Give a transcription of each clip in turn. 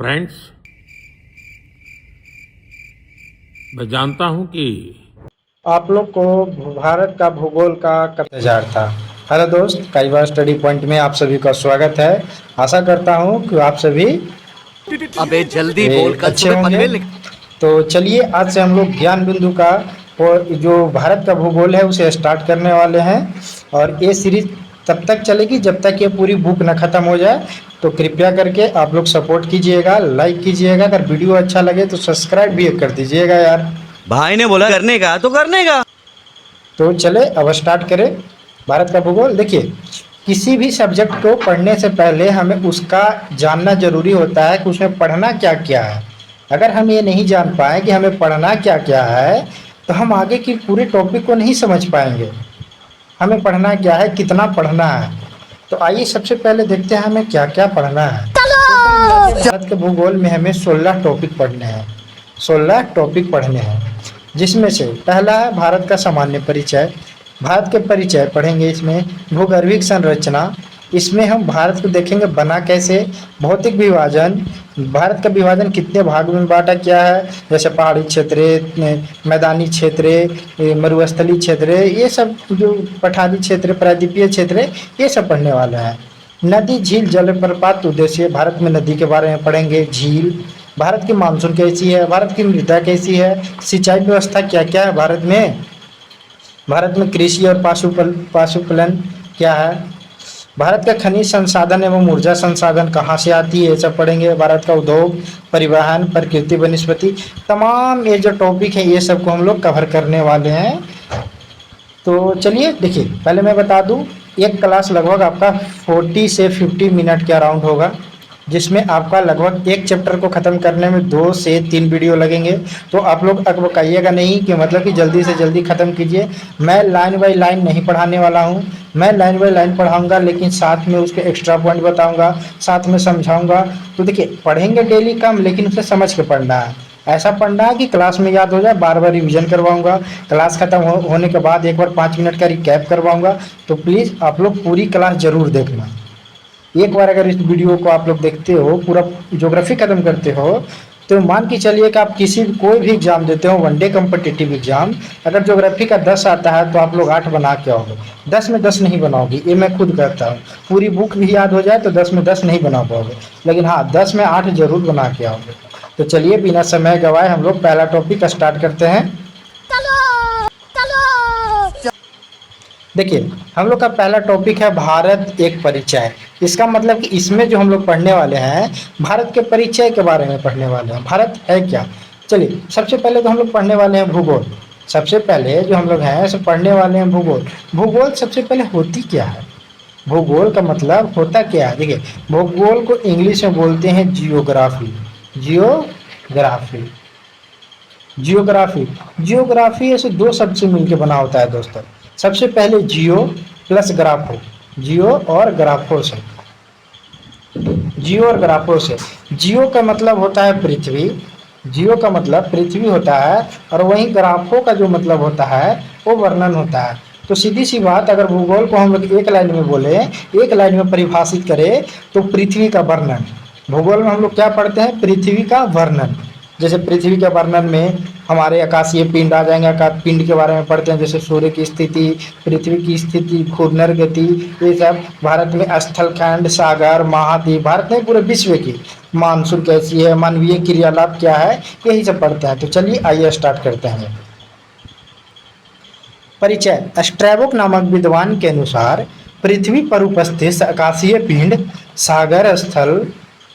Friends, मैं जानता हूं कि आप लोग को भारत का भूगोल का कब इंतजार था। हेलो दोस्त, कई बार स्टडी पॉइंट में आप सभी का स्वागत है। आशा करता हूं कि आप सभी अबे जल्दी बोल, कल अच्छे सुबह होंगे। पनवेल तो चलिए आज से हम लोग ज्ञान बिंदु का और जो भारत का भूगोल है उसे स्टार्ट करने वाले हैं। और ये सीरीज तब तक चलेगी जब तक ये पूरी बुक ना ख़त्म हो जाए। तो कृपया करके आप लोग सपोर्ट कीजिएगा, लाइक कीजिएगा, अगर वीडियो अच्छा लगे तो सब्सक्राइब भी कर दीजिएगा यार। भाई ने बोला करने का तो करने का। तो चले अब स्टार्ट करें भारत का भूगोल। देखिए, किसी भी सब्जेक्ट को पढ़ने से पहले हमें उसका जानना जरूरी होता है कि उसमें पढ़ना क्या क्या है। अगर हम ये नहीं जान पाए कि हमें पढ़ना क्या क्या है तो हम आगे की पूरे टॉपिक को नहीं समझ पाएंगे। हमें पढ़ना क्या है, कितना पढ़ना है। तो आइए सबसे पहले देखते हैं हमें क्या क्या पढ़ना है। भारत के भूगोल में हमें 16 टॉपिक पढ़ने हैं। 16 टॉपिक पढ़ने हैं, जिसमें से पहला है भारत का सामान्य परिचय। भारत के परिचय पढ़ेंगे। इसमें भूगर्भिक संरचना, इसमें हम भारत को देखेंगे बना कैसे। भौतिक विभाजन, भारत का विभाजन कितने भाग में बांटा क्या है, जैसे पहाड़ी क्षेत्र, मैदानी क्षेत्र, मरुस्थलीय क्षेत्र, ये सब जो पठारी क्षेत्र, प्रायद्वीपीय क्षेत्र, ये सब पढ़ने वाला है। नदी, झील, जलप्रपात उद्देश्य, भारत में नदी के बारे में पढ़ेंगे। झील, भारत की मानसून कैसी है, भारत की मृदा कैसी है, सिंचाई व्यवस्था क्या क्या है भारत में, भारत में कृषि और पशुपालन क्या है, भारत का खनिज संसाधन एवं ऊर्जा संसाधन कहाँ से आती है, ये सब पढ़ेंगे। भारत का उद्योग, परिवहन, प्रकृति, वनस्पति, तमाम ये जो टॉपिक है ये सब को हम लोग कवर करने वाले हैं। तो चलिए देखिए, पहले मैं बता दूं, एक क्लास लगभग आपका 40 से 50 मिनट के अराउंड होगा, जिसमें आपका लगभग एक चैप्टर को ख़त्म करने में 2 से 3 वीडियो लगेंगे। तो आप लोग अकबकाइएगा नहीं कि मतलब कि जल्दी से जल्दी ख़त्म कीजिए। मैं लाइन बाय लाइन नहीं पढ़ाने वाला हूँ, मैं लाइन बाय लाइन पढ़ाऊँगा, लेकिन साथ में उसके एक्स्ट्रा पॉइंट बताऊँगा, साथ में समझाऊँगा। तो देखिए, पढ़ेंगे डेली कम, लेकिन उसे समझ के पढ़ना है। ऐसा पढ़ना है कि क्लास में याद हो जाए। बार बार रिवीजन करवाऊंगा, क्लास खत्म होने के बाद एक बार 5 मिनट का रिकैप करवाऊंगा। तो प्लीज़ आप लोग पूरी क्लास ज़रूर देखना। एक बार अगर इस वीडियो को आप लोग देखते हो, पूरा ज्योग्राफी खत्म करते हो, तो मान के चलिए कि आप किसी कोई भी एग्जाम देते हो, वनडे कॉम्पिटिटिव एग्जाम, अगर ज्योग्राफी का 10 आता है तो आप लोग 8 बना के आओगे। 10 में 10 नहीं बनाओगे, ये मैं खुद कहता हूँ। पूरी बुक भी याद हो जाए तो 10 में 10 नहीं बना पाओगे, लेकिन हाँ 10 में 8 जरूर बना के आओगे। तो चलिए बिना समय गवाए हम लोग पहला टॉपिक स्टार्ट करते हैं। देखिए, हम लोग का पहला टॉपिक है भारत एक परिचय। इसका मतलब कि इसमें जो हम लोग पढ़ने वाले हैं, भारत के परिचय के बारे में पढ़ने वाले हैं। भारत है क्या। चलिए, सबसे पहले तो हम लोग पढ़ने वाले हैं भूगोल। सबसे पहले जो हम लोग हैं सब पढ़ने वाले हैं भूगोल। भूगोल सबसे पहले होती क्या है, भूगोल का मतलब होता क्या है। देखिए, भूगोल को इंग्लिश में बोलते हैं जियोग्राफी। जियोग्राफी, जियोग्राफी, जियोग्राफी ऐसे 2 शब्द से मिलकर बना होता है दोस्तों। सबसे पहले जियो प्लस ग्राफो, जियो और ग्राफो से, जियो और ग्राफो से। जियो का मतलब होता है पृथ्वी, जियो का मतलब पृथ्वी होता है, और वहीं ग्राफो का जो मतलब होता है वो वर्णन होता है। तो सीधी सी बात, अगर भूगोल को हम लोग एक लाइन में बोले, एक लाइन में परिभाषित करें तो पृथ्वी का वर्णन। भूगोल में हम लोग क्या पढ़ते हैं, पृथ्वी का वर्णन। जैसे पृथ्वी के वर्णन में हमारे आकाशीय पिंड आ जाएंगे, आकाश पिंड के बारे में पढ़ते हैं, जैसे सूर्य की स्थिति, पृथ्वी की स्थिति, घूर्णन गति, ये सब। भारत में स्थलखंड, सागर, महाद्वीप, भारत में पूरे विश्व की मानसून कैसी है, मानवीय क्रियालाप क्या है, यही सब पढ़ते हैं। तो चलिए आइए स्टार्ट करते हैं। परिचय। स्ट्रैबो नामक विद्वान के अनुसार पृथ्वी पर उपस्थित आकाशीय पिंड, सागर, स्थल,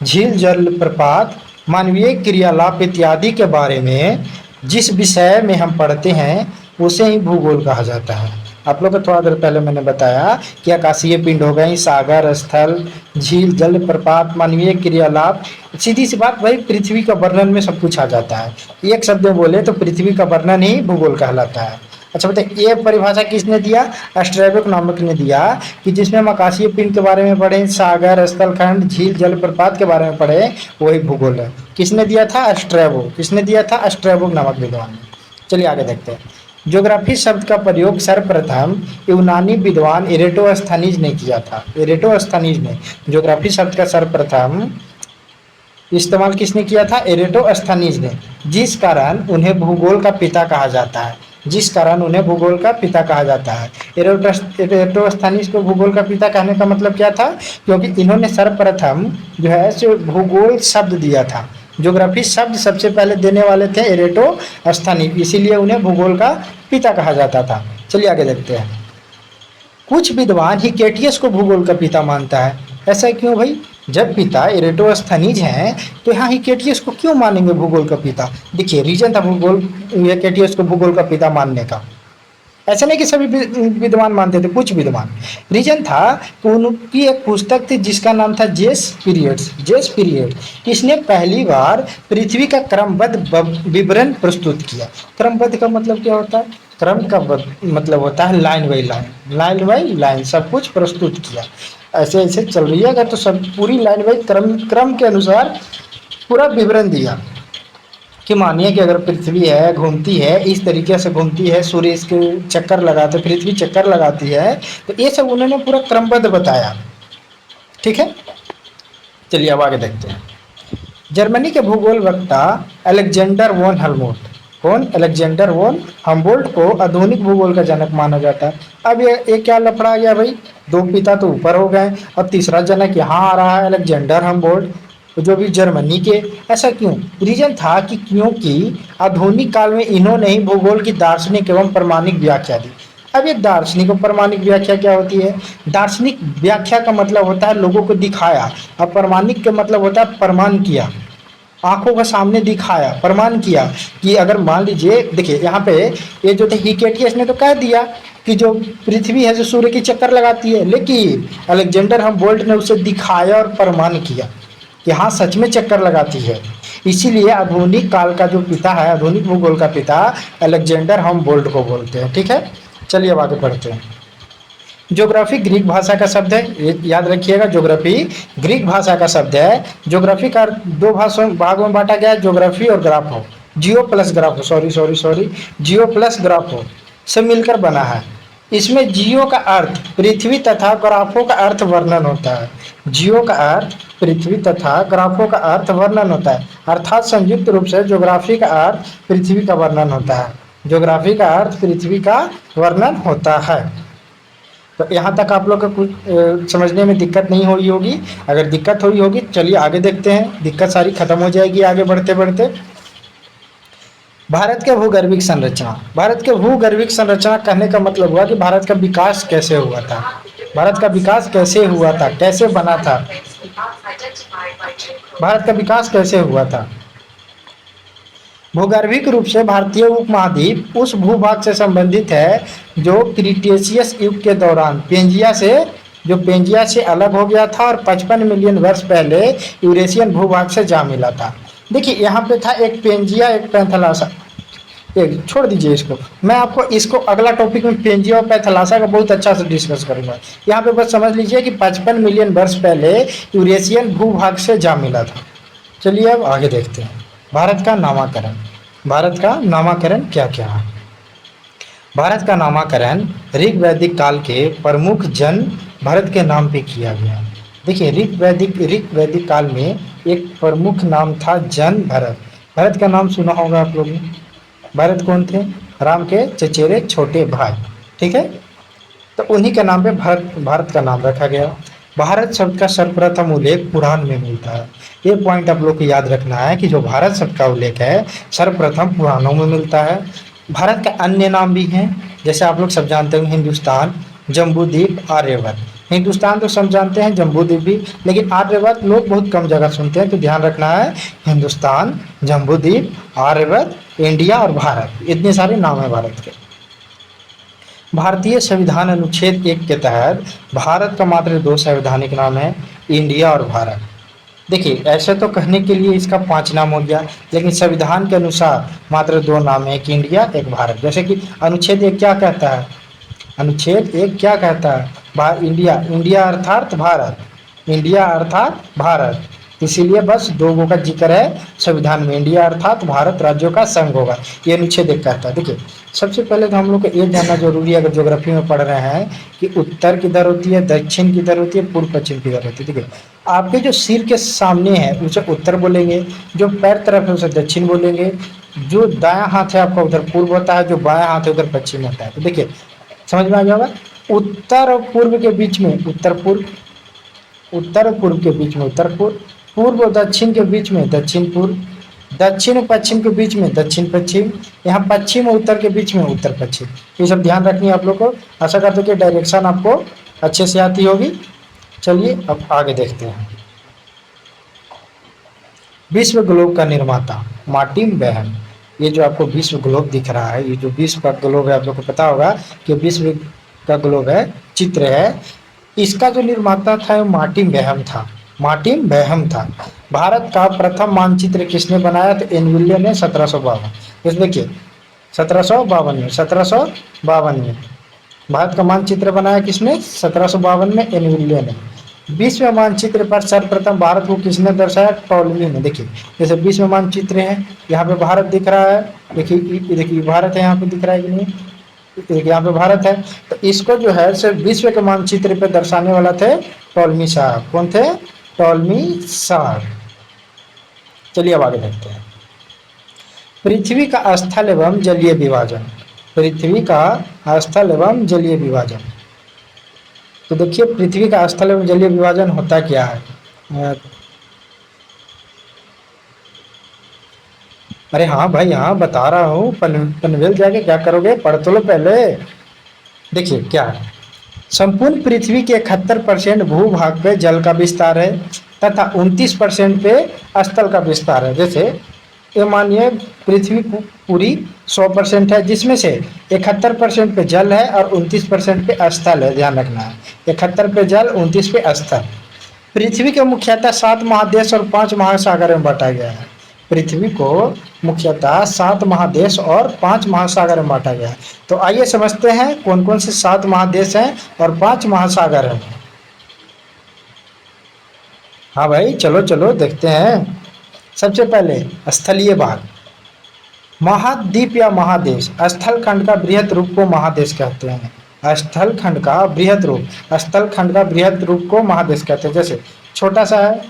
झील, जल प्रपात, मानवीय क्रियालाप इत्यादि के बारे में जिस विषय में हम पढ़ते हैं उसे ही भूगोल कहा जाता है। आप लोग को थोड़ा देर पहले मैंने बताया कि आकाशीय पिंड हो गई, सागर, स्थल, झील, जल प्रपात, मानवीय क्रियालाप। सीधी सी बात, वही पृथ्वी का वर्णन में सब कुछ आ जाता है। एक शब्द में बोले तो पृथ्वी का वर्णन ही भूगोल कहलाता है। अच्छा बताइए, ये परिभाषा किसने दिया, स्ट्रैबो नामक ने दिया, कि जिसमें हम आकाशीय पिंड के बारे में पढ़े, सागर, स्थलखंड, झील, जलप्रपात के बारे में पढ़े, वही भूगोल है। किसने दिया था, स्ट्रैबो। किसने दिया था, स्ट्रैबो नामक विद्वान ने। चलिए आगे देखते हैं। ज्योग्राफी शब्द का प्रयोग सर्वप्रथम यूनानी विद्वान इरेटोस्थनीज ने किया था। इरेटोस्थनीज ने ज्योग्राफी शब्द का सर्वप्रथम इस्तेमाल किसने किया था? एरेटोस्थनीज ने, जिस कारण उन्हें भूगोल का पिता कहा जाता है, जिस कारण उन्हें भूगोल का पिता कहा जाता है। एरेटोस्थनीज को भूगोल का पिता कहने का मतलब क्या था? क्योंकि इन्होंने सर्वप्रथम जो है सो भूगोल शब्द दिया था, ज्योग्राफी शब्द सबसे पहले देने वाले थे एरेटोस्थनीज, इसीलिए उन्हें भूगोल का पिता कहा जाता था। चलिए आगे देखते हैं। कुछ विद्वान हिकेटियस को भूगोल का पिता मानता है। ऐसा क्यों भाई? जब पिता एरेटोस्थनीज हैं तो यहाँ हिकेटियस को क्यों मानेंगे भूगोल का पिता? देखिए रीजन था भूगोल हिकेटियस को भूगोल का पिता मानने का। ऐसा नहीं कि सभी विद्वान मानते थे, कुछ विद्वान। रीजन था कि उनकी एक पुस्तक थी जिसका नाम था जेस पीरियड। इसने पहली बार पृथ्वी का क्रमबद्ध विवरण प्रस्तुत किया। क्रमबद्ध का मतलब क्या होता है? क्रम का मतलब होता है लाइन बाई लाइन सब कुछ प्रस्तुत किया। ऐसे ऐसे चल रही है अगर तो सब पूरी लाइन बाई क्रम के अनुसार पूरा विवरण दिया कि मानिए कि अगर पृथ्वी है घूमती है इस तरीके से घूमती है, सूर्य इसके चक्कर लगाते, पृथ्वी चक्कर लगाती है, तो ये सब उन्होंने पूरा क्रमबद्ध बताया। ठीक है, चलिए अब आगे देखते हैं। जर्मनी के भूगोल वक्ता अलेक्जेंडर वोन हम्बोल्ट, कौन? अलेक्जेंडर वोन हम्बोल्ट को आधुनिक भूगोल का जनक माना जाता है। अब ये क्या लफड़ा गया भाई? दो पिता तो ऊपर हो गए, अब तीसरा जनक यहाँ आ रहा है अलेक्जेंडर हम्बोल्ट, जो भी जर्मनी के। ऐसा क्यों? रीजन था कि क्योंकि आधुनिक काल में इन्होंने ही भूगोल की दार्शनिक एवं प्रमाणिक व्याख्या दी। अब ये दार्शनिक और प्रमाणिक व्याख्या क्या होती है? दार्शनिक व्याख्या का मतलब होता है लोगों को दिखाया, और प्रमाणिक का मतलब होता है प्रमाण किया, आंखों के सामने दिखाया, प्रमाण किया। कि अगर मान लीजिए देखिए यहाँ पे ये जो थे हिकेटियस ने तो कह दिया कि जो पृथ्वी है जो सूर्य की चक्कर लगाती है, लेकिन अलेक्जेंडर हम्बोल्ट ने उसे दिखाया और प्रमाण किया कि हाँ सच में चक्कर लगाती है। इसीलिए आधुनिक काल का जो पिता है, आधुनिक भूगोल का पिता अलेक्जेंडर हम्बोल्ट को बोलते हैं। ठीक है, चलिए अब आगे बढ़ते हैं। ज्योग्राफी ग्रीक भाषा का शब्द है, ये याद रखिएगा, ज्योग्राफी ग्रीक भाषा का शब्द है। ज्योग्राफी का दो भागों में बांटा गया है, ज्योग्राफी और ग्राफो, जियो प्लस ग्राफो, जियो प्लस ग्राफो से मिलकर बना है। इसमें जियो का अर्थ पृथ्वी तथा ग्राफो का अर्थ वर्णन होता है। जियो का अर्थ पृथ्वी तथा ग्राफो का अर्थ वर्णन होता है, अर्थात संयुक्त रूप से ज्योग्राफी का अर्थ पृथ्वी का वर्णन होता है। ज्योग्राफी का अर्थ पृथ्वी का वर्णन होता है। तो यहाँ तक आप लोग को कुछ समझने में दिक्कत नहीं हुई होगी। अगर दिक्कत हुई होगी चलिए आगे देखते हैं, दिक्कत सारी खत्म हो जाएगी आगे बढ़ते बढ़ते। भारत के भूगर्भिक संरचना, भारत के भूगर्भिक संरचना कहने का मतलब हुआ कि भारत का विकास कैसे हुआ था, भारत का विकास कैसे हुआ था, कैसे बना था, भारत का विकास कैसे हुआ था। भूगर्भिक रूप से भारतीय उपमहाद्वीप उस भूभाग से संबंधित है जो क्रिटेशियस युग के दौरान पेंजिया से अलग हो गया था और 55 मिलियन वर्ष पहले यूरेशियन भूभाग से जा मिला था। देखिए यहाँ पे था एक पेंजिया एक पैंथलासा, एक छोड़ दीजिए इसको, मैं आपको इसको अगला टॉपिक में पेंजिया और पैंथलासा का बहुत अच्छा से डिस्कस करूंगा। यहाँ पे बस समझ लीजिए कि 55 मिलियन वर्ष पहले यूरेशियन भूभाग से जा मिला था। चलिए अब आगे देखते हैं। भारत का नामकरण, भारत का नामकरण क्या क्या है? भारत का नामकरण ऋग वैदिक काल के प्रमुख जन भरत के नाम पे किया गया। देखिए ऋग वैदिक काल में एक प्रमुख नाम था जन भरत। भरत का नाम सुना होगा आप लोगों ने। भरत कौन थे? राम के चचेरे छोटे भाई। ठीक है, तो उन्हीं के नाम पे भारत का नाम रखा गया। भारत शब्द का सर्वप्रथम उल्लेख पुराण में मिलता है। ये पॉइंट आप लोग को याद रखना है कि जो भारत शब्द का उल्लेख है सर्वप्रथम पुराणों में मिलता है। भारत का अन्य नाम भी हैं, जैसे आप लोग सब जानते हैं हिंदुस्तान, जम्बूद्वीप, आर्यवर्त। हिंदुस्तान तो सब जानते हैं, जम्बूद्वीप भी, लेकिन आर्यवर्त लोग बहुत कम जगह सुनते हैं, तो ध्यान रखना है हिंदुस्तान, जम्बूद्वीप, आर्यवर्त, इंडिया और भारत, इतने सारे नाम हैं भारत के। भारतीय संविधान अनुच्छेद 1 के तहत भारत का मात्र 2 संवैधानिक नाम है, इंडिया और भारत। देखिए ऐसे तो कहने के लिए इसका 5 नाम हो गया, लेकिन संविधान के अनुसार मात्र 2 नाम है, एक इंडिया एक भारत। जैसे कि अनुच्छेद 1 क्या कहता है? अनुच्छेद 1 क्या कहता है? इंडिया अर्थात भारत, इंडिया अर्थात भारत। इसीलिए बस 2 का जिक्र है संविधान में, इंडिया अर्थात भारत राज्यों का संघ होगा, ये अनुच्छेद 1 कहता है। देखिए सबसे पहले तो हम लोग को ये जानना जरूरी है, अगर ज्योग्राफी में पढ़ रहे हैं, कि उत्तर किधर होती है, दक्षिण किधर होती है, पूर्व पश्चिम किधर होती है। देखिए आपके जो सिर के सामने है उसे उत्तर बोलेंगे, जो पैर तरफ है उसे दक्षिण बोलेंगे, जो दायां हाथ है आपका उधर पूर्व होता है, जो बायां हाथ है उधर पश्चिम होता है। तो देखिए समझ में आ गया होगा। उत्तर और पूर्व के बीच में उत्तर पूर्व, उत्तर और पूर्व के बीच में उत्तर पूर्व, पूर्व और दक्षिण के बीच में दक्षिण पूर्व, दक्षिण और पश्चिम के बीच में दक्षिण पश्चिम, यहाँ पश्चिम और उत्तर के बीच में उत्तर पश्चिम। ये सब ध्यान रखनी है आप लोग को। आशा करते हैं कि डायरेक्शन आपको अच्छे से आती होगी। चलिए अब आगे देखते हैं। विश्व ग्लोब का निर्माता मार्टिन बेहन। ये जो आपको विश्व ग्लोब दिख रहा है, ये जो विश्व का ग्लोब है, आप लोग को पता होगा कि विश्व का ग्लोब है, चित्र है, इसका जो निर्माता था वो मार्टिन बेहम था। मार्टिन बेहम था। भारत का प्रथम मानचित्र किसने बनाया? तो एनविले ने 1752। इस देखिए 1752 में भारत का मानचित्र बनाया किसने? 1752 में एनविले ने। विश्व मानचित्र पर सर्वप्रथम भारत को किसने दर्शाया? टॉलमी ने। देखिए जैसे विश्व मानचित्र है, यहाँ पे भारत दिख रहा है, देखिए भारत है, यहाँ पे दिख रहा है कि नहीं? देखिए यहाँ पे भारत है। तो इसको जो है सिर्फ विश्व के मानचित्र पे दर्शाने वाला थे टॉलमी साहब। कौन थे? टॉलमी साहब। चलिए अब आगे देखते हैं। पृथ्वी का स्थल एवं जलीय विभाजन। पृथ्वी का स्थल एवं जलीय विभाजन। तो देखिए पृथ्वी का स्थल एवं जलीय विभाजन होता क्या है? अरे हाँ भाई, हाँ बता रहा हूँ। पनवेल जाके क्या करोगे? पढ़ तो लो पहले। देखिए क्या है, संपूर्ण पृथ्वी के 71% भूभाग पे जल का विस्तार है तथा 29% पे स्थल का विस्तार है। जैसे ये मानिए पृथ्वी पूरी 100% है, जिसमें से 71% पे जल है और 29% पे स्थल है। ध्यान रखना है, 71 पे जल, 29 पे स्थल। पृथ्वी के मुख्यतः 7 महादेश और 5 महासागर में बांटा गया है। पृथ्वी को मुख्यतः 7 महादेश और 5 महासागर में बांटा गया है। तो आइए समझते हैं कौन कौन से 7 महादेश हैं और 5 महासागर हैं। हाँ भाई चलो चलो देखते हैं। सबसे पहले स्थलीय भाग, महाद्वीप या महादेश। स्थल खंड का बृहद रूप को महादेश कहते हैं। स्थल खंड का बृहद रूप, स्थल खंड का बृहद रूप को महादेश कहते हैं। जैसे छोटा सा है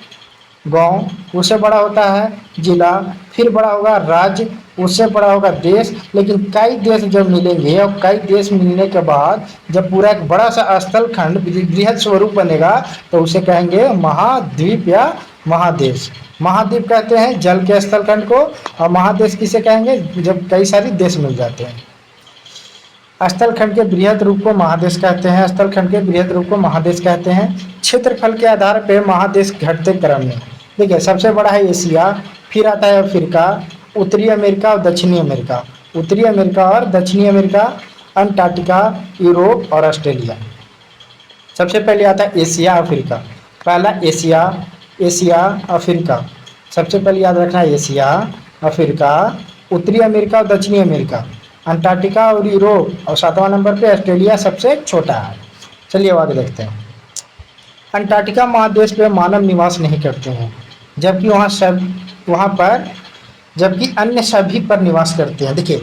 गांव, उससे बड़ा होता है जिला, फिर बड़ा होगा राज्य, उससे बड़ा होगा देश। लेकिन कई देश जब मिलेंगे और कई देश मिलने के बाद जब पूरा एक बड़ा सा स्थल खंड बृहद स्वरूप बनेगा तो उसे कहेंगे महाद्वीप या महादेश। महाद्वीप कहते हैं जल के स्थल खंड को, और महादेश किसे कहेंगे? जब कई सारे देश मिल जाते हैं। स्थल खंड के बृहद रूप को महादेश कहते हैं। स्थल खंड के बृहद रूप को महादेश कहते हैं। क्षेत्रफल के आधार पर महादेश घटते क्रम में। देखिए सबसे बड़ा है एशिया, फिर आता है अफ्रीका, उत्तरी अमेरिका और दक्षिणी अमेरिका। उत्तरी अमेरिका और दक्षिणी अमेरिका, अंटार्कटिका, यूरोप और ऑस्ट्रेलिया। सबसे पहले आता है एशिया अफ्रीका। पहला एशिया अफ्रीका। सबसे पहले याद रखना है एशिया अफ्रीका, उत्तरी अमेरिका और दक्षिणी अमेरिका, अंटार्कटिका और यूरोप, और 7वां नंबर पे ऑस्ट्रेलिया सबसे छोटा है। चलिए आगे देखते हैं। अंटार्कटिका महादेश पे मानव निवास नहीं करते हैं, जबकि जबकि अन्य सभी पर निवास करते हैं। देखिए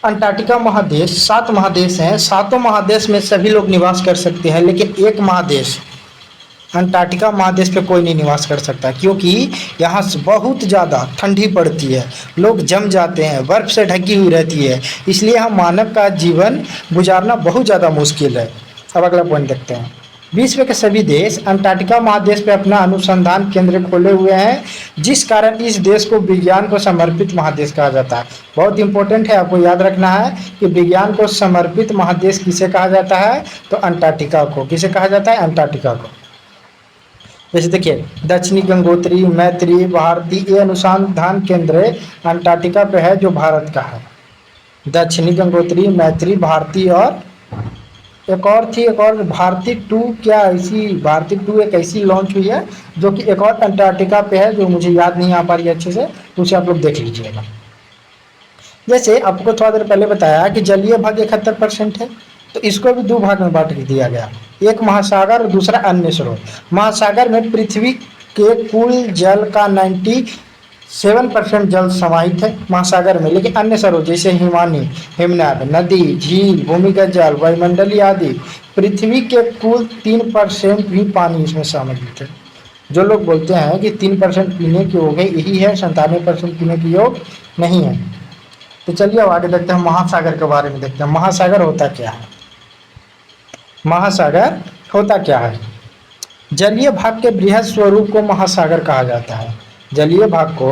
अंटार्कटिका महादेश 7 महादेश हैं, 7 महादेश में सभी लोग निवास कर सकते हैं, लेकिन एक महादेश अंटार्कटिका महादेश पे कोई नहीं निवास कर सकता, क्योंकि यहाँ बहुत ज़्यादा ठंडी पड़ती है, लोग जम जाते हैं, बर्फ़ से ढकी हुई रहती है, इसलिए यहाँ मानव का जीवन गुजारना बहुत ज़्यादा मुश्किल है। अब अगला पॉइंट देखते हैं। विश्व के सभी देश अंटार्कटिका महादेश पे अपना अनुसंधान केंद्र खोले हुए हैं, जिस कारण इस देश को विज्ञान को समर्पित महादेश कहा जाता है। बहुत इंपॉर्टेंट है, आपको याद रखना है कि विज्ञान को समर्पित महादेश किसे कहा जाता है? तो अंटार्कटिका को। किसे कहा जाता है? अंटार्कटिका को। जैसे देखिए दक्षिणी गंगोत्री, मैत्री, भारती, ये अनुसंधान केंद्र अंटार्कटिका पे है, जो भारत का है। दक्षिणी गंगोत्री, मैत्री, भारती, और एक और भारती 2। क्या ऐसी भारती 2 एक ऐसी लॉन्च हुई है जो कि एक और अंटार्कटिका पे है, जो मुझे याद नहीं आ पा रही है अच्छे से, तो उसे आप लोग देख लीजिएगा। जैसे आपको थोड़ा देर पहले बताया कि जलीय भाग 71% है, तो इसको भी 2 भाग में बांट दिया गया, एक महासागर और दूसरा अन्य स्रोत। महासागर में पृथ्वी के कुल जल का 97% जल समाहित है महासागर में, लेकिन अन्य स्रोत जैसे हिमानी, हिमनद, नदी, झील, भूमिगत जल, वायुमंडलीय आदि, पृथ्वी के कुल 3% भी पानी इसमें सम्मिलित है। जो लोग बोलते हैं कि 3% पीने के योग है यही है, 97% पीने के योग नहीं है। तो चलिए अब आगे देखते हैं, महासागर के बारे में देखते हैं। महासागर होता क्या है? महासागर होता क्या है? जलीय भाग के बृहद स्वरूप को महासागर कहा जाता है। जलीय भाग को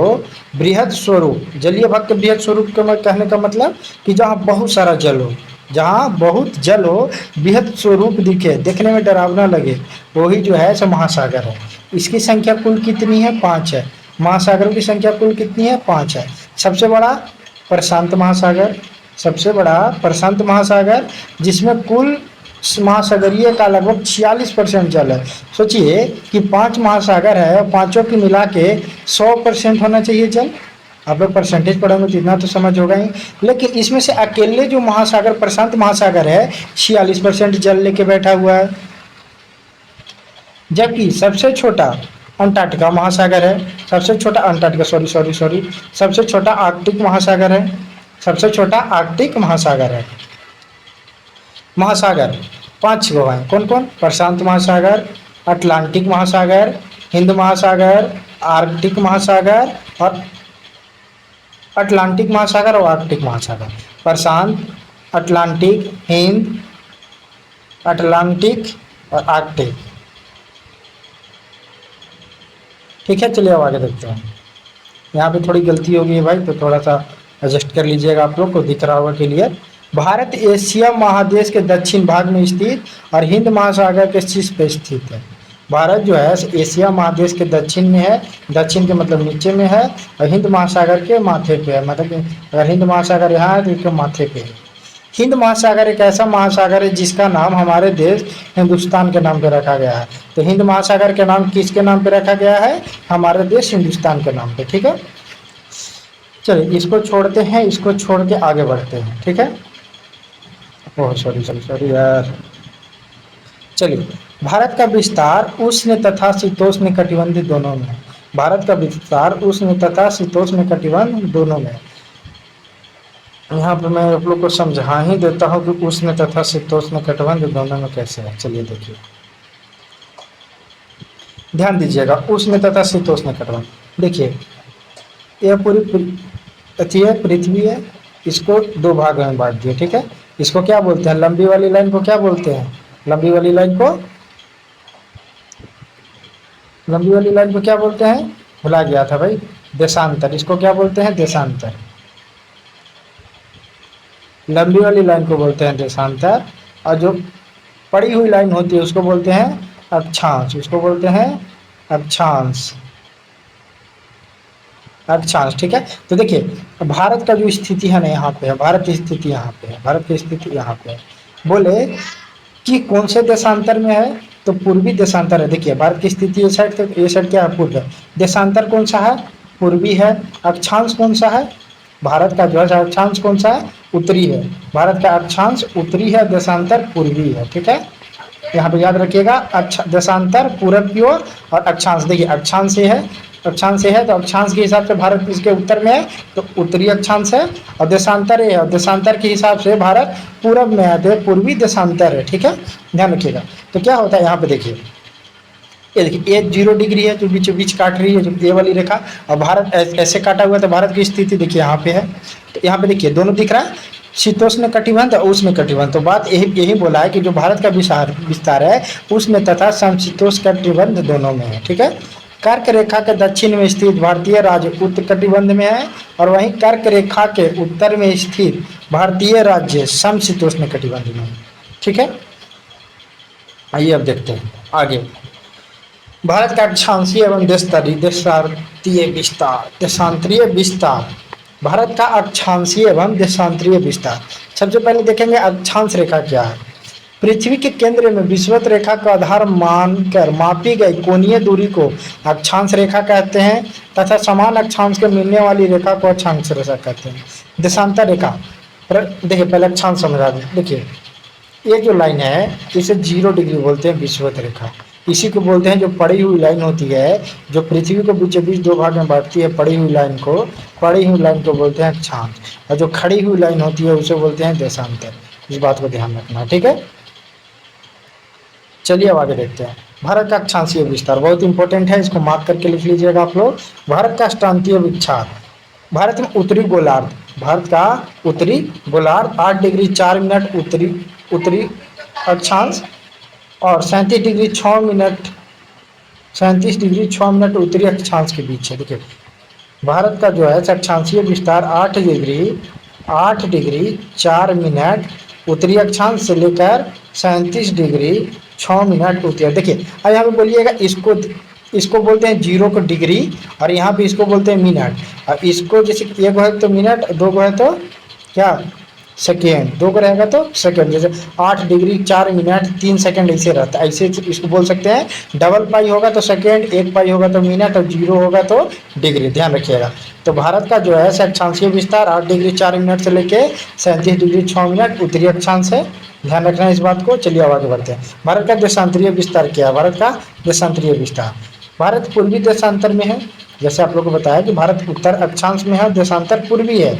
बृहद स्वरूप, जलीय भाग के बृहद स्वरूप के कहने का मतलब कि जहाँ बहुत सारा जल हो, जहाँ बहुत जल हो, बृहद स्वरूप दिखे, देखने में डरावना लगे, वही जो है सो महासागर है। इसकी संख्या कुल कितनी है? 5 है। महासागरों की संख्या कुल कितनी है? 5 है। सबसे बड़ा प्रशांत महासागर, सबसे बड़ा प्रशांत महासागर, जिसमें कुल महासागरीय का लगभग 46% जल है। सोचिए कि 5 महासागर है और पांचों की मिला के 100% होना चाहिए जल। आप लोग परसेंटेज पढ़ेंगे तो इतना तो समझ होगा ही, लेकिन इसमें से अकेले जो महासागर प्रशांत महासागर है 46% जल लेके बैठा हुआ है। जबकि सबसे छोटा अंटार्कटिका महासागर है, सबसे छोटा अंटार्कटिका सॉरी सबसे छोटा आर्कटिक महासागर है, सबसे छोटा आर्कटिक महासागर है। महासागर 5 गो हैं, कौन कौन? प्रशांत महासागर, अटलांटिक महासागर, हिंद महासागर, आर्कटिक महासागर और अटलांटिक महासागर और आर्कटिक महासागर। प्रशांत, अटलांटिक, हिंद, अटलांटिक और आर्कटिक। ठीक है, चलिए अब आगे देखते हैं। यहाँ पे थोड़ी गलती हो गई है भाई, तो थोड़ा सा एडजस्ट कर लीजिएगा, आप लोग को दिख रहा होगा क्लियर। भारत एशिया महादेश के दक्षिण भाग में स्थित और हिंद महासागर के शीर्ष पर स्थित है। भारत जो है एशिया महादेश के दक्षिण में है, दक्षिण के मतलब नीचे में है, और हिंद महासागर के माथे पे है, मतलब अगर हिंद महासागर यहाँ है तो इसके माथे पे है। हिंद महासागर एक ऐसा महासागर है जिसका नाम हमारे देश हिंदुस्तान के नाम पे रखा गया है। तो हिंद महासागर के नाम किसके नाम पे रखा गया है? हमारे देश हिंदुस्तान के नाम पे। ठीक है, चलिए इसको छोड़ते हैं, इसको छोड़ के आगे बढ़ते हैं। ठीक है, ओह सॉरी यार। चलिए, भारत का विस्तार उष्ण तथा शीतोष्ण कटिबंध दोनों में। भारत का विस्तार उष्ण तथा शीतोष्ण कटिबंध दोनों में। यहाँ पर मैं आप लोग को समझा ही देता हूँ कि उष्ण तथा शीतोष्ण कटिबंध दोनों में कैसे है। चलिए देखिए, ध्यान दीजिएगा, उष्ण तथा शीतोष्ण कटिबंध। देखिए, यह पूरी पृथ्वी है, इसको 2 भाग में बांट दिया। ठीक है, इसको क्या बोलते हैं? लंबी वाली लाइन को क्या बोलते हैं? लंबी वाली लाइन को क्या बोलते हैं? भुला गया था भाई, देशांतर। इसको क्या बोलते हैं? देशांतर। लंबी वाली लाइन को बोलते हैं देशांतर, और जो पड़ी हुई लाइन होती है उसको बोलते हैं अक्षांश। उसको बोलते हैं अक्षांश। ठीक है, तो देखिए भारत का जो स्थिति है ना यहाँ पे है, भारत की स्थिति यहाँ पे है, भारत की स्थिति यहाँ पे है। बोले कि कौन से देशांतर में है? तो पूर्वी देशांतर है। देखिए भारत की स्थिति ये साइड, तो ये साइड क्या है? पूर्व है। देशांतर कौन सा है? पूर्वी है। अक्षांश कौन सा है? भारत का जो है अक्षांश कौन सा है? उत्तरी है। भारत का अक्षांश उत्तरी है, देशांतर पूर्वी है। ठीक है, यहाँ पे याद रखिएगा, देशांतर पूरब की ओर और अक्षांश। देखिए अक्षांश से है, तो अक्षांश के हिसाब से भारत इसके उत्तर में है, तो उत्तरी अक्षांश है। और देशांतर है, और देशांतर के हिसाब से भारत पूरब में है, तो पूर्वी देशांतर है। ठीक है, ध्यान रखिएगा। तो क्या होता है यहाँ पे देखिए, ये देखिए, ये 0 डिग्री है जो बीच काट रही है, जो ये वाली रेखा, और भारत ऐसे काटा हुआ है, तो भारत की स्थिति देखिए यहाँ पे है। तो यहाँ पे देखिए दोनों दिख रहा है, शीतोष्ण कटिबंध और उष्ण कटिबंध। तो बात यही बोला है कि जो भारत का विस्तार है उष्ण तथा समशीतोष्ण कटिबंध दोनों में है। ठीक है, कर्क रेखा के दक्षिण में स्थित भारतीय राज्य उष्ण कटिबंध में है, और वहीं कर्क रेखा के उत्तर में स्थित भारतीय राज्य समशीतोष्ण कटिबंध में है। ठीक है, आइए अब देखते हैं आगे। भारत का अक्षांशीय एवं देशांतरीय विस्तार। भारत का अक्षांशीय एवं देशांतरीय विस्तार। सबसे पहले देखेंगे अक्षांश रेखा क्या है। पृथ्वी के केंद्र में विषुवत रेखा का आधार मानकर मापी गई कोणीय दूरी को अक्षांश रेखा कहते हैं, तथा समान अक्षांश के मिलने वाली रेखा को अक्षांश रेखा कहते हैं। देशांतर रेखा, देखिए पहले अक्षांश समझा दें। देखिए ये जो लाइन है इसे 0 डिग्री बोलते हैं, विषुवत रेखा। इसी को बोलते हैं जो पड़ी हुई लाइन होती है, जो पृथ्वी को बीचों बीच 2 भाग में बांटती है, पड़ी हुई लाइन को बोलते हैं अक्षांश, और जो खड़ी हुई लाइन होती है उसे बोलते हैं देशांतर। इस बात को ध्यान रखना है। ठीक है, चलिए अब आगे देखते हैं। भारत का अक्षांशीय विस्तार बहुत इंपॉर्टेंट है, इसको मार्क करके लिख लीजिएगा आप लोग। भारत का अष्टांकीय विस्तार, भारत में उत्तरी गोलार्ध, भारत का उत्तरी गोलार्ध 8 डिग्री 4 मिनट उत्तरी अक्षांश और 37 डिग्री 6 मिनट उत्तरी अक्षांश के बीच है। देखिए भारत का जो है अक्षांशीय विस्तार 8 डिग्री 4 मिनट उत्तरी अक्षांश से लेकर 37 डिग्री 6 मिनट उत्तरी। देखिए अब यहाँ पे बोलिएगा इसको बोलते हैं 0 को डिग्री और यहाँ पे इसको बोलते हैं मिनट। और इसको जैसे एक है तो मिनट, दो को है तो क्या सेकेंड, दो को रहेगा तो सेकेंड। जैसे 8 डिग्री 4 मिनट 3 सेकेंड ऐसे रहता है, ऐसे इसको बोल सकते हैं। डबल पाई होगा तो सेकेंड, 1 पाई होगा तो मिनट और 0 होगा तो डिग्री, ध्यान रखिएगा। तो भारत का जो है अक्षांशीय विस्तार 8 डिग्री 4 मिनट से लेके 37 डिग्री 6 मिनट उत्तरी अक्षांश है, ध्यान रखना है इस बात को। चलिए आगे बढ़ते हैं। भारत का देशांतरीय विस्तार क्या है? भारत का देशांतरीय विस्तार, भारत पूर्वी देशांतर में है। जैसे आप लोग को बताया कि भारत उत्तर अक्षांश में है, देशांतर पूर्वी है।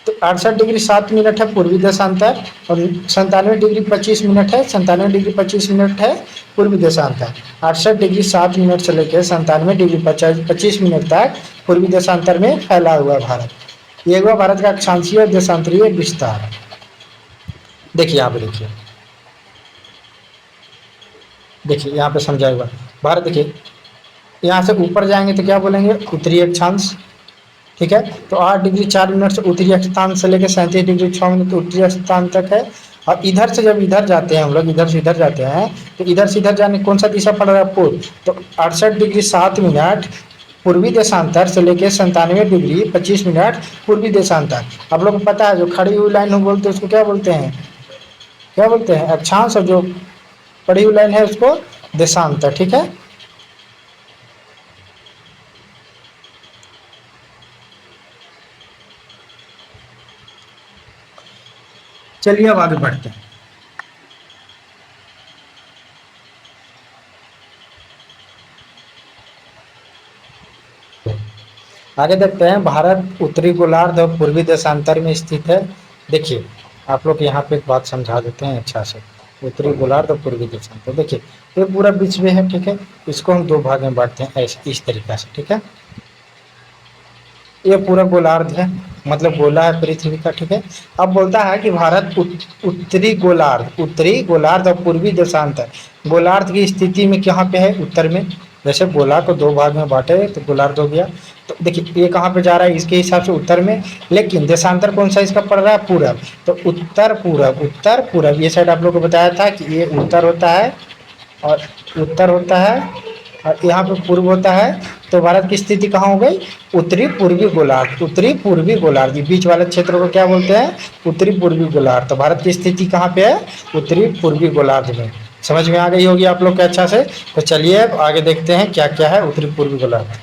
तो 68 डिग्री 7 मिनट है पूर्वी देशांतर और 97 डिग्री 25 मिनट है, 97 डिग्री 25 मिनट है पूर्वी देशांतर। 68 डिग्री 7 मिनट से लेकर 97 डिग्री 25 मिनट तक पूर्वी देशांतर में फैला हुआ है भारत। ये हुआ भारत का अक्षांशीय और देशांतरीय विस्तार। देखिए यहाँ पे देखिए यहाँ पे समझा हुआ भारत। देखिए यहाँ से ऊपर जाएंगे तो क्या बोलेंगे? उत्तरी अक्षांश, ठीक है। तो 8 डिग्री 4 मिनट से उत्तरी अक्षांश से लेकर 37 डिग्री 6 मिनट उत्तरी अक्षांश तक है। और इधर से जब इधर जाते हैं हम लोग, इधर से इधर जाते हैं तो इधर से इधर जाने कौन सा दिशा पड़ रहा है? पूर्व। तो 68 डिग्री 7 मिनट पूर्वी देशांतर से लेकर 97 डिग्री 25 मिनट पूर्वी देशांतर। आप लोग को पता है जो खड़ी हुई लाइन हो बोलते हैं उसको क्या बोलते हैं? क्या बोलते हैं? अक्षांश। और जो पड़ी हुई लाइन है उसको देशांतर, ठीक है। चलिए अब आगे बढ़ते हैं। आगे देखते हैं भारत उत्तरी गोलार्ध और पूर्वी देशांतर में स्थित है। देखिए आप लोग यहाँ पे एक बात समझा देते हैं अच्छा से। उत्तरी गोलार्ध और पूर्वी देशांतर, देखिए ये पूरा बीच में है, ठीक है। इसको हम 2 भाग में बांटते हैं ऐसे, इस तरीका से, ठीक है। ये पूरा गोलार्ध है, मतलब गोला है पृथ्वी का, ठीक है। अब बोलता है कि भारत उत्तरी गोलार्ध और पूर्वी देशांतर। गोलार्ध की स्थिति में कहाँ पे है? उत्तर में। जैसे गोला को 2 भाग में बांटे तो गोलार्ध हो गया। तो देखिए ये कहाँ पे जा रहा है? इसके हिसाब से उत्तर में। लेकिन देशांतर कौन सा इसका पड़ रहा है? पूरब। तो उत्तर पूरब ये साइड आप लोग को बताया था कि ये उत्तर होता है और उत्तर होता है और यहाँ पे पूर्व होता है। तो भारत की स्थिति कहाँ हो गई? उत्तरी पूर्वी गोलार्ध। ये बीच वाले क्षेत्र को क्या बोलते हैं? उत्तरी पूर्वी गोलार्ध। तो भारत की स्थिति कहाँ पे है? उत्तरी पूर्वी गोलार्ध में। समझ में आ गई होगी आप लोग के अच्छा से। तो चलिए अब आगे देखते हैं क्या क्या है उत्तरी पूर्वी गोलार्ध।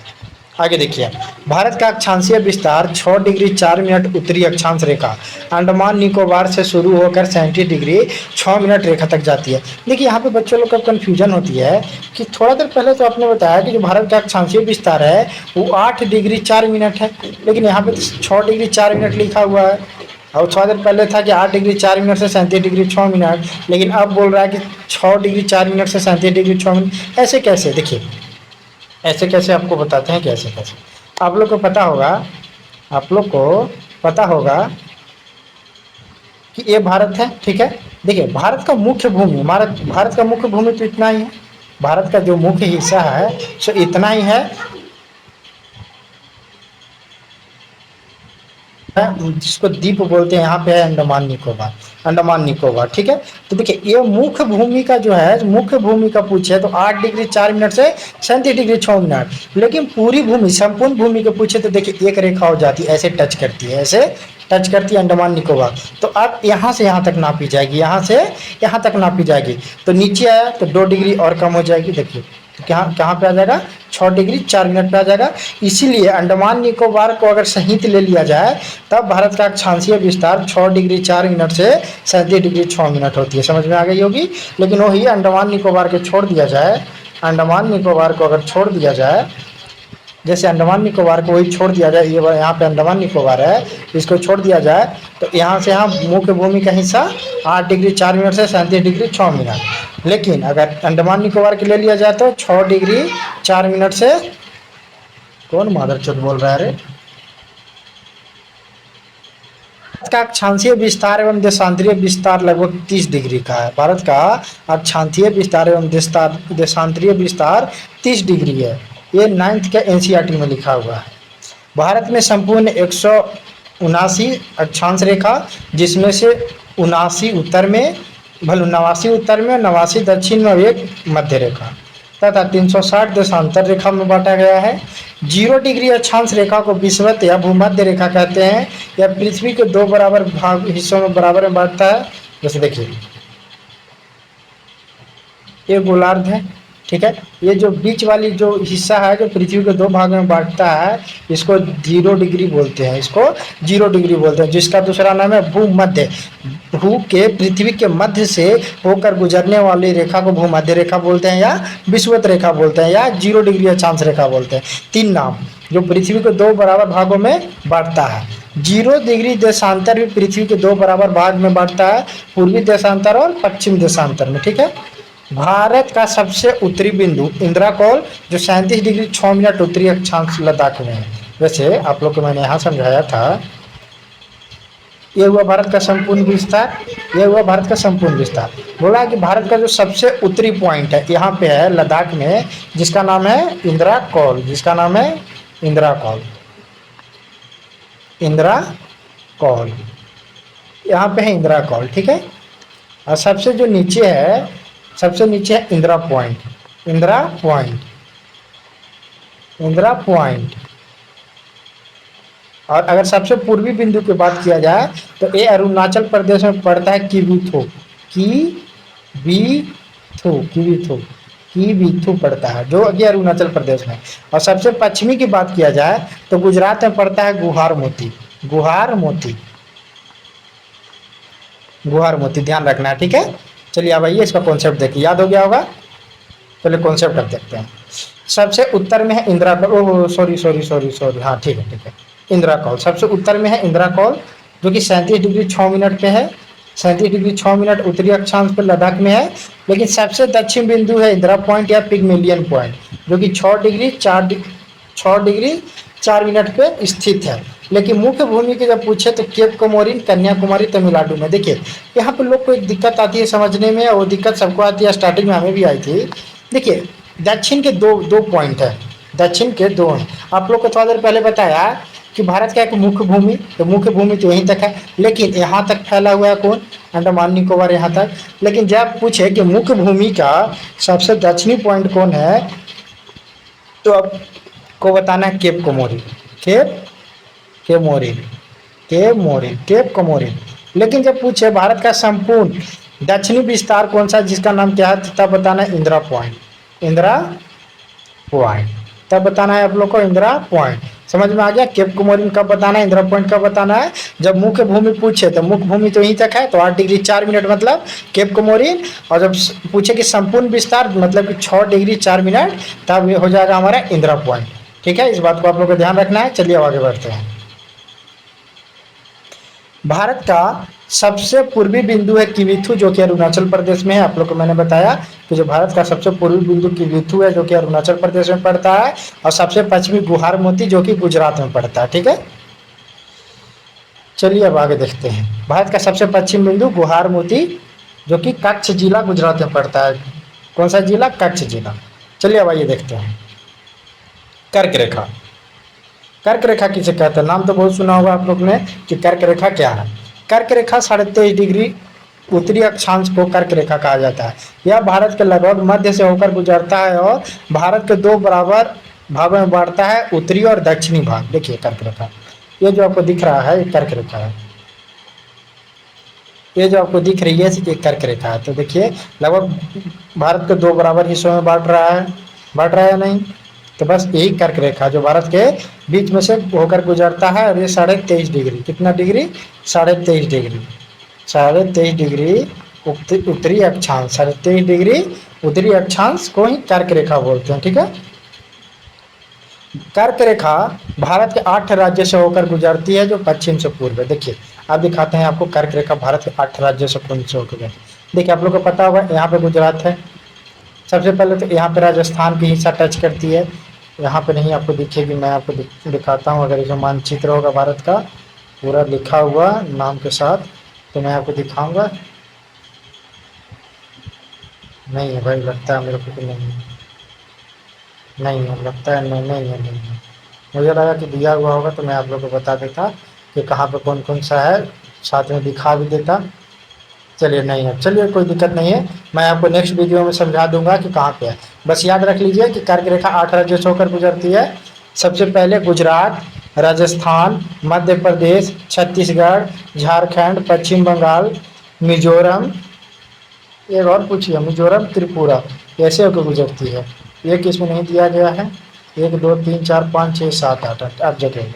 आगे देखिए भारत का अक्षांशीय विस्तार 6 डिग्री 4 मिनट उत्तरी अक्षांश रेखा अंडमान निकोबार से शुरू होकर 37 डिग्री 6 मिनट रेखा तक जाती है। देखिए यहाँ पे बच्चों लोग का कन्फ्यूजन होती है कि थोड़ा देर पहले तो आपने बताया कि जो भारत का अक्षांशीय विस्तार है वो 8 डिग्री 4 मिनट है, लेकिन यहाँ पे 6 डिग्री 4 मिनट लिखा हुआ है। और थोड़ा देर पहले था कि 8 डिग्री 4 मिनट से 37 डिग्री 6 मिनट, लेकिन अब बोल रहा है कि 6 डिग्री 4 मिनट से 37 डिग्री 6 मिनट। ऐसे कैसे? देखिए ऐसे कैसे आपको बताते हैं कि ऐसे कैसे। आप लोग को पता होगा कि ये भारत है, ठीक है। देखिए भारत का मुख्य भूमि तो इतना ही है। भारत का जो मुख्य हिस्सा है सो इतना ही है, जिसको द्वीप बोलते हैं। यहाँ पे है अंडमान निकोबार, ठीक है। तो देखिए ये मुख्य भूमि का जो है, मुख्य भूमि का पूछे तो 8 डिग्री 4 मिनट से 37 डिग्री 6 मिनट, लेकिन पूरी भूमि संपूर्ण भूमि के पूछे तो देखिए एक रेखा हो जाती है, ऐसे टच करती है अंडमान निकोबार। तो अब यहाँ से यहाँ तक नापी जाएगी, यहाँ से यहाँ तक नापी जाएगी। तो नीचे आया तो 2 डिग्री और कम हो जाएगी। देखिए तो कहाँ पे आ जाएगा? 6 डिग्री 4 मिनट पे आ जाएगा। इसीलिए अंडमान निकोबार को अगर सहित ले लिया जाए तब भारत का अक्षांशीय विस्तार 6 डिग्री 4 मिनट से 37 डिग्री 6 मिनट होती है। समझ में आ गई होगी। लेकिन वही अंडमान निकोबार को छोड़ दिया जाए, अंडमान निकोबार को अगर छोड़ दिया जाए जैसे अंडमान निकोबार को वही छोड़ दिया जाए, ये यहाँ पे अंडमान निकोबार है, इसको छोड़ दिया जाए तो यहाँ से यहाँ मुख्य भूमि का हिस्सा 8 डिग्री 4 मिनट से 37 डिग्री 6 मिनट। लेकिन अगर अंडमान निकोबार के ले लिया जाए तो 6 डिग्री 4 मिनट से, कौन मादरचोद बोल रहा है रे, का अक्षांशीय विस्तार एवं देशांतरीय विस्तार लगभग 30 डिग्री का है। भारत का अक्षांशीय विस्तार एवं देशांतरीय विस्तार 30 डिग्री है। ये 9th के एनसीईआरटी में लिखा हुआ है। भारत में संपूर्ण 179 अक्षांश रेखा, जिसमें से 79 उत्तर में, 89 उत्तर में, 89 दक्षिण में, एक मध्य रेखा तथा 360 देशांतर रेखा में बांटा गया है। 0 डिग्री अक्षांश रेखा को विषुवत या भूमध्य रेखा कहते हैं। यह पृथ्वी के 2 बराबर भाग हिस्सों में बराबर में बांटता है। जैसे देखिए ये गोलार्ध है, ठीक है। ये जो बीच वाली जो हिस्सा है जो पृथ्वी के 2 भागों में बांटता है, इसको 0 डिग्री बोलते हैं, इसको 0 डिग्री बोलते हैं, जिसका दूसरा नाम है भूमध्य। भू के पृथ्वी के मध्य से होकर गुजरने वाली रेखा को भूमध्य रेखा बोलते हैं या विषुवत रेखा बोलते हैं या 0 डिग्री अक्षांश रेखा बोलते हैं। 3 नाम जो पृथ्वी को 2 बराबर भागों में बांटता है। 0 डिग्री देशांतर भी पृथ्वी के 2 बराबर भाग में बांटता है, पूर्वी देशांतर और पश्चिम देशांतर में, ठीक है। भारत का सबसे उत्तरी बिंदु इंदिराकोल जो 37 डिग्री 6 मिनट उत्तरी अक्षांश लद्दाख में है। वैसे आप लोग को मैंने यहाँ समझाया था, ये हुआ भारत का संपूर्ण विस्तार, ये हुआ भारत का संपूर्ण विस्तार। बोला कि भारत का जो सबसे उत्तरी पॉइंट है यहाँ पे है लद्दाख में, जिसका नाम है इंदिराकोल, जिसका नाम है इंदिराकोल, इंदिराकोल, यहाँ पे है इंदिराकोल, ठीक है। और सबसे जो नीचे है, सबसे नीचे है Indira point, Indira point, Indira point. और अगर सबसे पूर्वी बिंदु की बात किया जाए तो ये अरुणाचल प्रदेश में पड़ता है किवीथू, किवीथू पड़ता है जो ये अरुणाचल प्रदेश में। और सबसे पश्चिमी की बात किया जाए तो गुजरात में पड़ता है गुहार मोती, गुहार मोती, गुहार मोती, ध्यान रखना है, ठीक है। चलिए अब आइए इसका कॉन्सेप्ट देखिए, याद हो गया होगा। चलिए कॉन्सेप्ट अब देखते हैं। सबसे उत्तर में है इंदिराकोल, सॉरी, हाँ ठीक है, इंदिराकोल सबसे उत्तर में है इंदिराकोल जो कि 37 डिग्री 6 मिनट पे है, 37 डिग्री 6 मिनट उत्तरी अक्षांश पर लद्दाख में है। लेकिन सबसे दक्षिण बिंदु है इंदिरा पॉइंट या पिगमेलियन पॉइंट जो कि 6 डिग्री 4 मिनट पे स्थित है। लेकिन मुख्य भूमि के जब पूछे तो केप कोमोरिन, कन्याकुमारी, तमिलनाडु में। देखिए यहाँ पे लोग को एक दिक्कत आती है समझने में, और वो दिक्कत सबको आती है, स्टार्टिंग में हमें भी आई थी। देखिए दक्षिण के दो पॉइंट है, दक्षिण के 2 हैं। आप लोग को थोड़ा देर पहले बताया कि भारत का एक मुख्य भूमि, तो मुख्य भूमि तो यहीं तक है, लेकिन यहाँ तक फैला हुआ है कौन, अंडमान निकोबार यहाँ तक। लेकिन जब पूछे कि मुख्य भूमि का सबसे दक्षिणी पॉइंट कौन है तो आपको बताना है केप कोमोरिन, केप कोमोरिन। लेकिन जब पूछे भारत का संपूर्ण दक्षिणी विस्तार कौन सा जिसका नाम क्या है, तब बताना है इंदिरा पॉइंट, इंदिरा पॉइंट, तब बताना है आप लोग को इंदिरा पॉइंट। समझ में आ गया। केप कोमोरिन कब बताना है, इंदिरा पॉइंट कब बताना है, जब मुख्य भूमि पूछे तो मुख्य भूमि तो यहीं तक है तो 8 डिग्री 4 मिनट मतलब केप कोमोरिन। और जब पूछे कि संपूर्ण विस्तार मतलब कि 6 डिग्री 4 मिनट, तब ये हो जाएगा हमारा इंदिरा पॉइंट, ठीक है। इस बात को आप लोग को ध्यान रखना है। चलिए आगे बढ़ते हैं। भारत का सबसे पूर्वी बिंदु है किवीथू जो कि अरुणाचल प्रदेश में है। आप लोग को मैंने बताया कि जो भारत का सबसे पूर्वी बिंदु किवीथू है जो कि अरुणाचल प्रदेश में पड़ता है, और सबसे पश्चिमी गुहार मोती जो कि गुजरात में पड़ता है, ठीक है। चलिए अब आगे देखते हैं। भारत का सबसे पश्चिम बिंदु गुहार मोती जो कि कच्छ जिला गुजरात में पड़ता है। कौन सा जिला, कच्छ जिला। चलिए अब आइए देखते हैं। कर्क रेखा, कर्क रेखा किसे कहते हैं, नाम तो बहुत सुना होगा आप लोग ने कि कर्क रेखा क्या है। कर्क रेखा 23.5 डिग्री उत्तरी अक्षांश को कर्क रेखा कहा जाता है। यह भारत के लगभग मध्य से होकर गुजरता है और भारत के 2 बराबर भागों में बांटता है, उत्तरी और दक्षिणी भाग। देखिए कर्क रेखा, ये जो आपको दिख रहा है ये कर्क रेखा है, ये जो आपको दिख रही है ये कर्क रेखा है। तो देखिए लगभग भारत के 2 बराबर हिस्सों में बांट रहा है या नहीं, तो बस यही कर्क रेखा जो भारत के बीच में से होकर गुजरता है। और ये 23.5 डिग्री, कितना डिग्री, 23.5 डिग्री, 23.5 डिग्री उत्तरी अक्षांश, 23.5 डिग्री उत्तरी अक्षांश को ही कर्क रेखा बोलते हैं, ठीक है। कर्क रेखा भारत के 8 राज्य से होकर गुजरती है, जो पश्चिम से पूर्व है। देखिए आप दिखाते हैं आपको कर्क रेखा भारत के 8 राज्यों से कौन से होकर गुजरती है। देखिए आप लोग को पता होगा यहाँ पे गुजरात है, सबसे पहले तो यहाँ पे राजस्थान की हिस्सा टच करती है, यहाँ पे नहीं आपको दिखेगी, मैं आपको दिखाता हूँ। अगर इसमें मानचित्र होगा भारत का पूरा लिखा हुआ नाम के साथ तो मैं आपको दिखाऊंगा। नहीं है भाई, लगता है मेरे को कि नहीं है, नहीं है, लगता है नहीं, नहीं है, नहीं है। मुझे लगा कि दिया हुआ होगा तो मैं आप लोग को बता देता कि कहाँ पे कौन कौन सा है, साथ में दिखा भी देता। चलिए नहीं है, चलिए कोई दिक्कत नहीं है, मैं आपको नेक्स्ट वीडियो में समझा दूंगा कि कहाँ पे है। बस याद रख लीजिए कि कर्क रेखा 8 राज्यों से होकर गुजरती है। सबसे पहले गुजरात, राजस्थान, मध्य प्रदेश, छत्तीसगढ़, झारखंड, पश्चिम बंगाल, मिजोरम, एक और पूछिए, मिजोरम, त्रिपुरा, ऐसे होकर गुजरती है। एक इसमें नहीं दिया गया है, 1 2 3 4 5 6 7 8 अब जगह।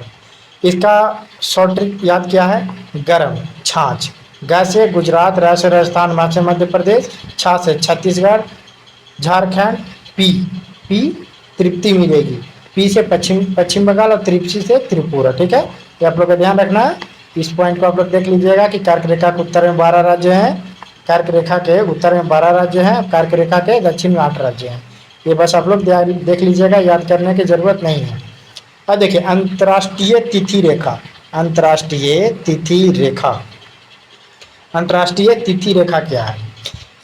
इसका शॉर्ट ट्रिक याद क्या है, गरम छाछ। ग से गुजरात, र से राजस्थान, म से मध्य प्रदेश, छ से छत्तीसगढ़, झारखंड, पी पी तृप्ति मिलेगी, पी से पश्चिम बंगाल और तृप्ति से त्रिपुरा। ठीक है, ये आप लोग का ध्यान रखना है। इस पॉइंट को आप लोग देख लीजिएगा कि कर्क रेखा के उत्तर में 12 राज्य हैं, कर्क रेखा के उत्तर में 12 राज्य हैं, कर्क रेखा के दक्षिण में 8 राज्य हैं। ये बस आप लोग देख लीजिएगा, याद करने की जरूरत नहीं है। अब देखिए अंतर्राष्ट्रीय तिथि रेखा, अंतर्राष्ट्रीय तिथि रेखा, अंतर्राष्ट्रीय तिथि रेखा क्या है।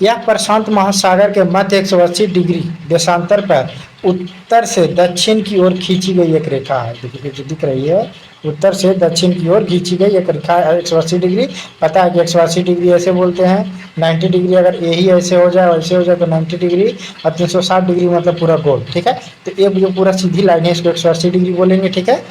यह प्रशांत महासागर के मध्य 180 डिग्री देशांतर पर उत्तर से दक्षिण की ओर खींची गई एक रेखा है। देखिए जो दिख रही है, उत्तर से दक्षिण की ओर खींची गई एक रेखा है 180 डिग्री। पता है कि 180 डिग्री ऐसे बोलते हैं, 90 डिग्री अगर यही ऐसे हो जाए वैसे हो जाए तो 90 डिग्री, और 360 डिग्री मतलब पूरा गोल। ठीक है, तो ये जो पूरा सीधी लाइन है इसको 180 डिग्री बोलेंगे। ठीक है,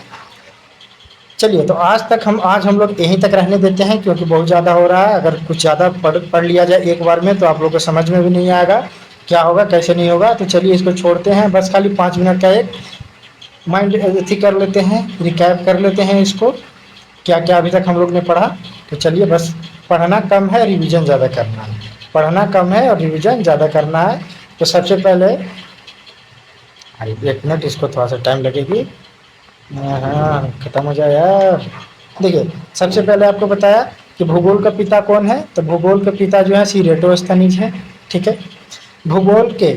चलिए तो आज हम लोग यहीं तक रहने देते हैं, क्योंकि बहुत ज़्यादा हो रहा है। अगर कुछ ज़्यादा पढ़ लिया जाए एक बार में तो आप लोग को समझ में भी नहीं आएगा क्या होगा कैसे नहीं होगा। तो चलिए इसको छोड़ते हैं, बस खाली 5 मिनट का एक माइंड अथी कर लेते हैं, रिकैप कर लेते हैं इसको, क्या क्या अभी तक हम लोग ने पढ़ा। तो चलिए, बस पढ़ना कम है, रिविज़न ज़्यादा करना है, पढ़ना कम है और रिविज़न ज़्यादा करना है। तो सबसे पहले 1 मिनट, इसको थोड़ा सा टाइम लगेगी, हाँ खत्म हो जाए यार। देखिए सबसे पहले आपको बताया कि भूगोल का पिता कौन है, तो भूगोल का पिता जो है इरेटोस्थनीज है। ठीक है, भूगोल के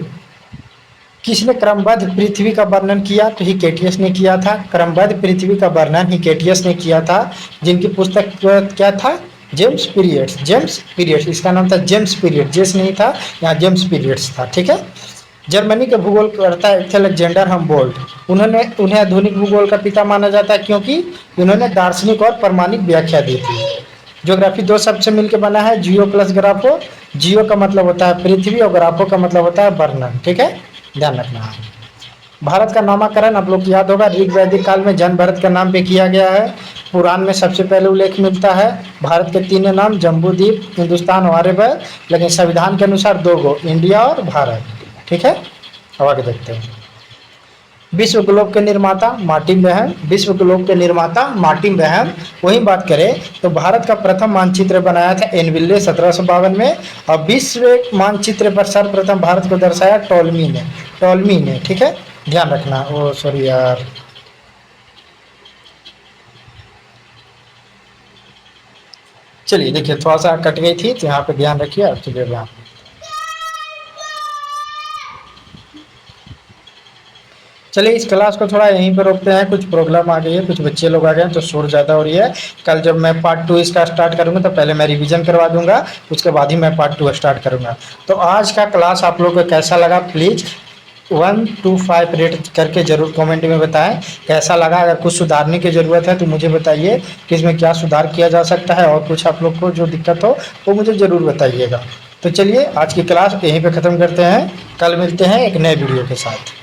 किसने क्रमबद्ध पृथ्वी का वर्णन किया, तो हिकेटियस ने किया था। क्रमबद्ध पृथ्वी का वर्णन हिकेटियस ने किया था, जिनकी पुस्तक क्या था, जेम्स पीरियड्स। जेम्स पीरियड्स, इसका नाम था जेम्स पीरियड, जेस नहीं था यहाँ, जेम्स पीरियड्स था। ठीक है, जर्मनी के भूगोलकर्ता थे अलेक्जेंडर हमबोल्ट, उन्हें आधुनिक भूगोल का पिता माना जाता है, क्योंकि उन्होंने दार्शनिक और प्रमाणिक व्याख्या दी थी। ज्योग्राफी 2 शब्द से मिलकर बना है, जियो प्लस ग्राफो। जियो का मतलब होता है पृथ्वी और ग्राफो का मतलब होता है वर्णन। ठीक है, ध्यान रखना है। भारत का नामकरण आप लोग को याद होगा, ऋग वैदिक काल में जन भारत के नाम पे किया गया है। पुराण में सबसे पहले उल्लेख मिलता है भारत के 3 नाम, जम्बूद्वीप, हिंदुस्तान और आर्यभट्ट, लेकिन संविधान के अनुसार 2 गो, इंडिया और भारत। ठीक है, अब आगे देखते हैं। विश्व ग्लोब के निर्माता मार्टिन बेहम, विश्व ग्लोब के निर्माता मार्टिन बेहम। वहीं बात करें तो भारत का प्रथम मानचित्र बनाया था एनविले 1752 में, और विश्व मानचित्र पर सर्वप्रथम भारत को दर्शाया टॉलमी ने। ठीक है, ध्यान रखना। ओ सॉरी यार, चलिए देखिए थोड़ा सा कट गई थी तो यहाँ पे ध्यान रखिए। अब चलिए यहाँ पे चलिए इस क्लास को थोड़ा यहीं पर रोकते हैं, कुछ प्रॉब्लम आ गई है, कुछ बच्चे लोग आ गए हैं तो शोर ज़्यादा हो रही है। कल जब मैं पार्ट 2 इसका स्टार्ट करूंगा तो पहले मैं रिवीजन करवा दूंगा, उसके बाद ही मैं पार्ट 2 स्टार्ट करूंगा। तो आज का क्लास आप लोगों को कैसा लगा, प्लीज़ 1 to 5 रेट करके ज़रूर कमेंट में बताएं कैसा लगा। अगर कुछ सुधारने की ज़रूरत है तो मुझे बताइए कि इसमें क्या सुधार किया जा सकता है, और कुछ आप लोग को जो दिक्कत हो वो मुझे ज़रूर बताइएगा। तो चलिए आज की क्लास यहीं पे ख़त्म करते हैं, कल मिलते हैं एक नए वीडियो के साथ।